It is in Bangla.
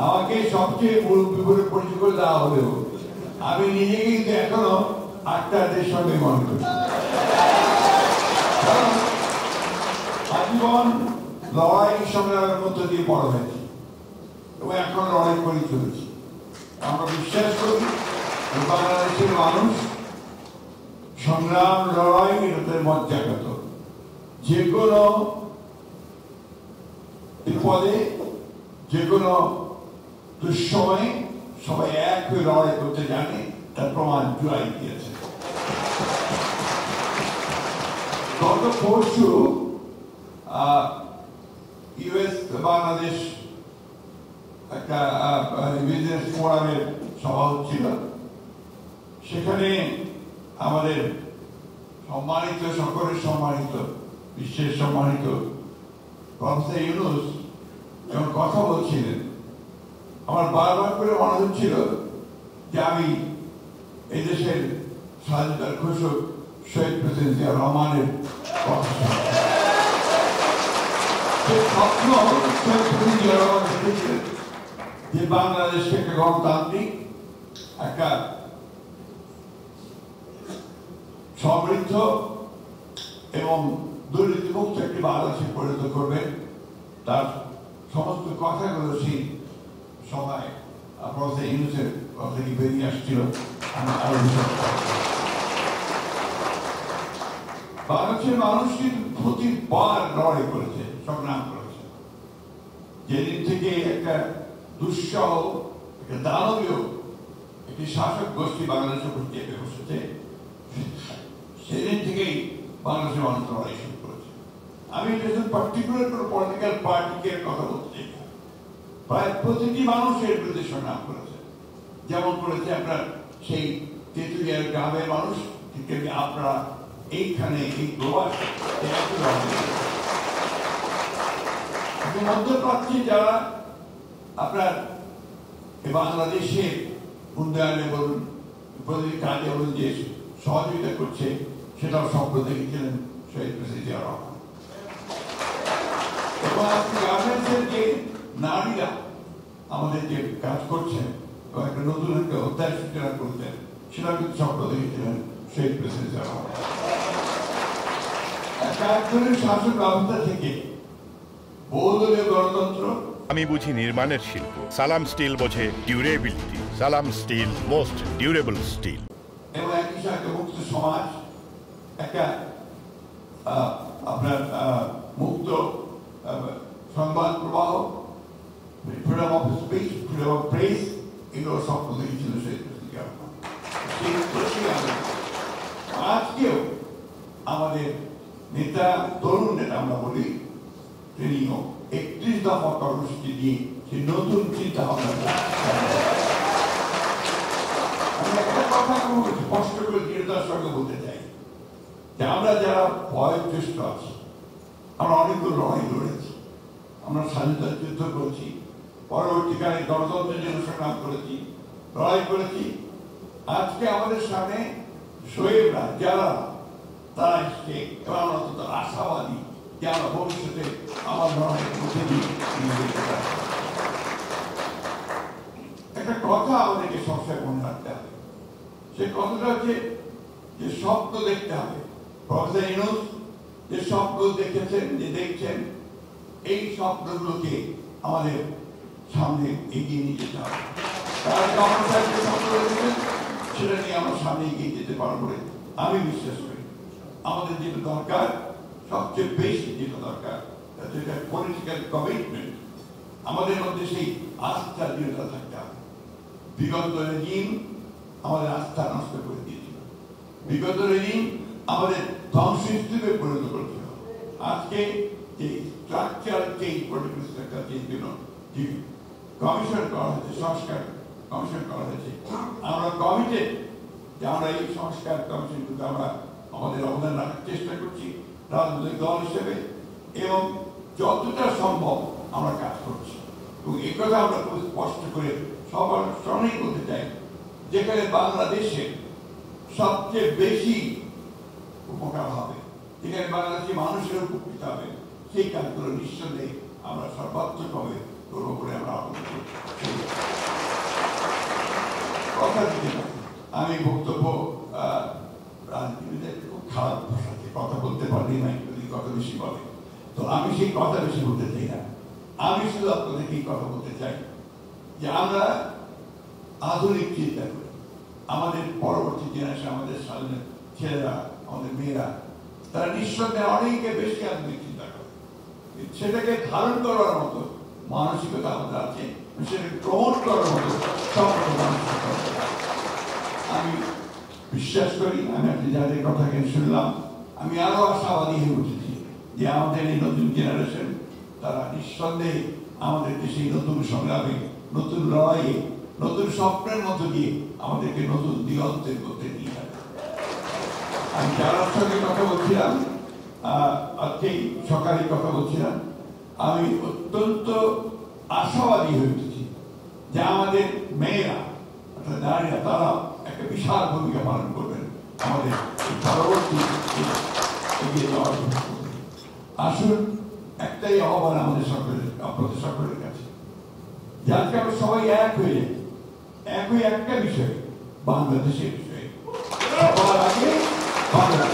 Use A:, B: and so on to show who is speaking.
A: আমাকে সবচেয়ে মুরব্বী বলে পরিচয় করে দেওয়া হলেও আমি নিজে কিন্তু এখনো আক্তারদের সঙ্গে মনে করি। আজীবন লড়াই সংগ্রামের মধ্য দিয়ে বড় হয়েছি এবং এখন লড়াই করে চলেছি। আমরা বিশ্বাস করি বাংলাদেশের মানুষ সংগ্রাম লড়াই এটাতে মজ্জাগত। যে কোনো বিপদে যে কোনো দুঃসময়ে সবাই এক হয়ে লড়াই করতে জানে, তার প্রমাণ জুলাই দিয়েছে। গত পরশু ইউএস বাংলাদেশ একটা বিজনেস ফোরামের সভা হচ্ছিল। সেখানে আমাদের সম্মানিত, সকলের সম্মানিত, বিশ্বের সম্মানিত প্রফেসর ইউনূস যখন কথা বলছিলেন, আমার বারবার করে মনে হচ্ছিল যে আমি এই দেশের স্বাধীনতার ঘোষক শহীদ প্রেসিডেন্ট জিয়াউর রহমানের কথা স্বপ্ন জিয়াউর রহমান দেখেছিলেন যে বাংলাদেশকে একটা গণতান্ত্রিক, একটা সমৃদ্ধ এবং দুর্নীতিমুক্ত একটি বাংলাদেশে পরিণত করবেন। তার সমস্ত কথাগুলো সেই সভায় প্রফেসর ইউনূসের কথা থেকে বেরিয়ে আসছিল। বাংলাদেশের মানুষ কিন্তু প্রতিবার লড়াই করেছে, সংগ্রাম করেছে। যেদিন থেকে একটা দুঃসহ, একটা দানবীয় একটি শাসক গোষ্ঠী বাংলাদেশের উপর চেপে বসেছে, সেদিন থেকেই বাংলাদেশের মানুষ লড়াই শুরু করেছে। আমি পার্টিকুলার কোনো পলিটিক্যাল পার্টিকে কথা বলতে চাই না। প্রায় প্রতিটি মানুষের বিরুদ্ধে সংগ্রাম করেছে। যেমন করেছে আপনার সেই তেঁতুলিয়ার গ্রামের মানুষ, ঠিক আপনারা এইখানে এই প্রবাস মধ্যপ্রাচ্যে যারা আপনার বাংলাদেশের উন্নয়নে বলুন, প্রতিটি কাজে বলুন যে সহযোগিতা করছে, সেটাও স্বপ্ন দেখেছিলেন শহীদ প্রেসিডেন্ট জিয়াউর রহমান। এবং আজকে গার্মেন্টসের যে নারীরা আমাদের যে কাজ করছেন এবং একটা নতুন একটা অধ্যায় সূচনা করতেন, সেটা কিন্তু স্বপ্ন দেখেছিলেন শহীদ প্রেসিডেন্ট জিয়াউর রহমান। একজনের শাসন ব্যবস্থা থেকে বহুদলীয় গণতন্ত্র।
B: আমি বুঝি নির্মাণের শিল্প, সালাম স্টিল বোঝে ডিউরেবিলিটি। সালাম স্টিল, মোস্ট ডিউরেবল স্টিল।
A: এবং একই সাথে মুক্ত সমাজ, একটা আপনার মুক্ত সংবাদ প্রবাহ, freedom of speech, freedom of press, এগুলো স্বপ্ন দেখেছিল শহীদ প্রেসিডেন্ট জিয়াউর রহমান। আজকেও আমাদের নেতা, তরুণ নেতা আমরা বলি, তিনিও 31 দফা কর্মসূচি দিয়ে সে নতুন চিন্তা ভাবনা। আমি একটা কথা খুব স্পষ্ট করে দৃঢ়তার সঙ্গে বলতে চাই যে আমরা যারা বয়োজ্যেষ্ঠ আছি, আমরা অনেকগুলো লড়াই লড়েছি, আমরা স্বাধীনতার যুদ্ধ করেছি, পরবর্তীকালে গণতন্ত্রের জন্য সংগ্রাম করেছি, লড়াই করেছি। আজকে আমাদের সামনে শহীদরা যারা তারা এসছে এবং আমরা অত্যন্ত আশাবাদী যে আমরা ভবিষ্যতে আমার লড়াইয়ের মধ্যে দিয়ে যেতে পারি। একটা কথা আমাদেরকে সবসময় মনে রাখতে হবে, সেই কথাটা হচ্ছে যে স্বপ্ন দেখতে হবে। প্রফেসর ইউনূস যে স্বপ্ন দেখেছেন, যে দেখছেন, এই স্বপ্নগুলোকে আমাদের সামনে এগিয়ে নিয়ে যেতে হবে। তারা যে স্বপ্ন দেখেছেন সেটা নিয়ে আমরা সামনে এগিয়ে যেতে পারবো বলে আমি বিশ্বাস করি। আমাদের যেটা দরকার, সবচেয়ে বেশি যেটা দরকার, পলিটিক্যাল কমিটমেন্ট। আমাদের মধ্যে সেই আস্থা দৃঢ়তা থাকতে হবে। বিগত রেজিম আমাদের আস্থা নষ্ট করে দিয়েছিল, বিগত রেজিম আমাদের ধ্বংসস্তূপে পরিণত করেছিল। আজকে যে structural change, political structure change জন্য যে কমিশন করা হয়েছে, সংস্কার কমিশন করা হয়েছে, আমরা কমিটেড যে আমরা এই সংস্কার কমিশনগুলোতে আমরা আমাদের অবদান রাখার চেষ্টা করছি রাজনৈতিক দল হিসেবে, এবং যতটা সম্ভব আমরা কাজ করছি। এবং এই কথা আমরা খুব স্পষ্ট করে সবার সঙ্গেই বলতে চাই, যেখানে বাংলাদেশের সবচেয়ে বেশি উপকার হবে, যেখানে বাংলাদেশি মানুষের উপকৃত হবে, সেই কাজগুলো নিঃসন্দেহে আমরা সর্বাত্মকভাবে করবো বলে আমরা আহ্বান করি। আমি বক্তব্য রাজনীতিবিদের খুব খারাপ ভাষাতে কথা বলতে পারি না, যদি কথা বেশি বলে তো আমি সেই কথা বেশি বলতে চাই না। আমি শুধু আপনাদেরকে কথা বলতে চাই যে আমরা আধুনিক চিন্তা করি, আমাদের পরবর্তী জেনারেশন, আমাদের সামনে ছেলেরা, আমাদের মেয়েরা, তারা নিঃসন্দেহে অনেকে বেশি আধুনিক চিন্তা করে, সেটাকে ধারণ করার মতো মানসিকতা আমাদের আছে, সেটাকে গ্রহণ করার মতো সম্পূর্ণ মানসিকতা। আমি বিশ্বাস করি, আমি আপনি যাদের কথা শুনলাম, আমি আরো আশাবাদী হয়ে উঠেছি যে আমাদের এই নতুন জেনারেশন তারা নিঃসন্দেহে আমাদেরকে সেই নতুন সংগ্রামে, নতুন লড়াইয়ে, নতুন স্বপ্নের মধ্য দিয়ে আমাদেরকে নতুন দিগন্তের মধ্যে নিয়ে যাবে। আমি যার সঙ্গে কথা বলছিলাম, আজকেই সকালে কথা বলছিলাম, আমি অত্যন্ত আশাবাদী হয়ে উঠেছি যে আমাদের মেয়েরা অর্থাৎ নারীরা তারা একটা বিশাল ভূমিকা পালন করবেন আমাদের পরবর্তী এগিয়ে যাওয়ার জন্য। আসুন, একটাই আহ্বান আমাদের সকলের, আপনাদের সকলের কাছে, যাতে আমরা সবাই এক হয়ে যাই, এক হয়ে একটা বিষয়, বাংলাদেশের বিষয়ে সবার আগে বাংলাদেশ।